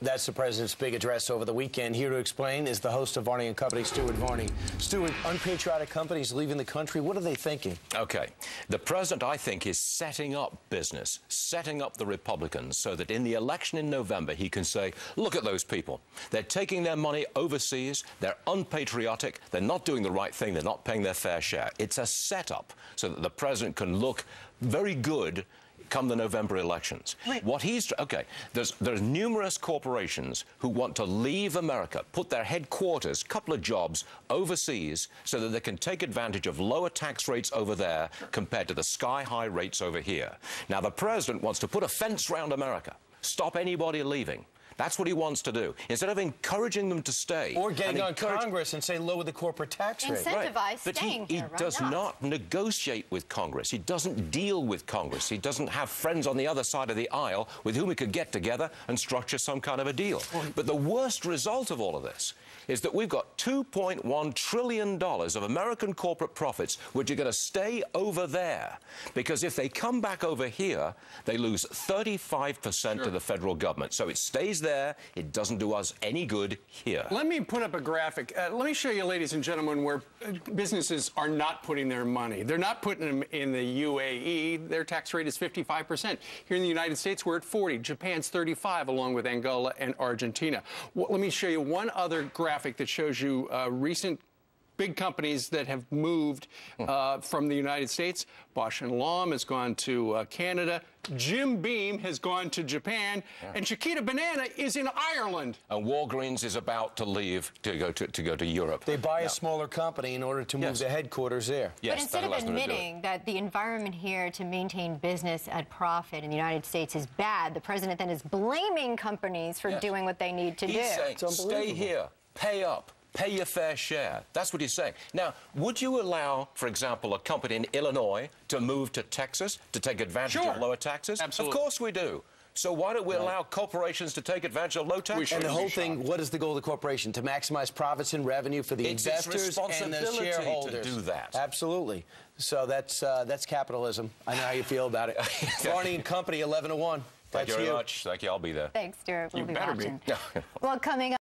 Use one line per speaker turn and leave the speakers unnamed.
That's the president's big address over the weekend. Here to explain is the host of Varney & Company, Stuart Varney. Stuart, unpatriotic companies leaving the country. What are they thinking?
Okay. The president, I think, is setting up business, setting up the Republicans so that in the election in November he can say, look at those people. They're taking their money overseas. They're unpatriotic. They're not doing the right thing. They're not paying their fair share. It's a setup so that the president can look very good come the November elections.
Right.
There's numerous corporations who want to leave America, put their headquarters, couple of jobs overseas so that they can take advantage of lower tax rates over there compared to the sky-high rates over here. Now, the president wants to put a fence around America, stop anybody leaving. That's what he wants to do. Instead of encouraging them to stay.
Or getting on Congress and say lower the corporate tax rate.
Incentivize staying here.
But he does not negotiate with Congress. He doesn't deal with Congress. He doesn't have friends on the other side of the aisle with whom he could get together and structure some kind of a deal. But the worst result of all of this is that we've got $2.1 trillion of American corporate profits which are going to stay over there. Because if they come back over here, they lose 35% to the federal government. So it stays there. It doesn't do us any good here.
Let me put up a graphic. Let me show you, ladies and gentlemen, where businesses are not putting their money. They're not putting them in the UAE. Their tax rate is 55%. Here in the United States, we're at 40. Japan's 35, along with Angola and Argentina. Let me show you one other graphic that shows you recent big companies that have moved from the United States. Bausch & Lomb has gone to Canada. Jim Beam has gone to Japan. And Chiquita Banana is in Ireland.
And Walgreens is about to leave to go to Europe.
They buy a smaller company in order to move their headquarters there.
But instead of admitting that the environment here to maintain business at profit in the United States is bad, the president then is blaming companies for doing what they need to do.
He's saying, stay here, pay up. Pay your fair share. That's what he's saying. Now, would you allow, for example, a company in Illinois to move to Texas to take advantage of lower taxes?
Absolutely.
Of course we do. So why don't we allow corporations to take advantage of low taxes?
And the whole thing, what is the goal of the corporation? To maximize profits and revenue for the investors and the shareholders.
To do that.
Absolutely. So that's capitalism. I know how you feel about it. Varney & Company, 11 to 1.
Thank you very much. Thank you. I'll be there.
Thanks, Stuart. We'll be watching.
Be.
Well, coming up.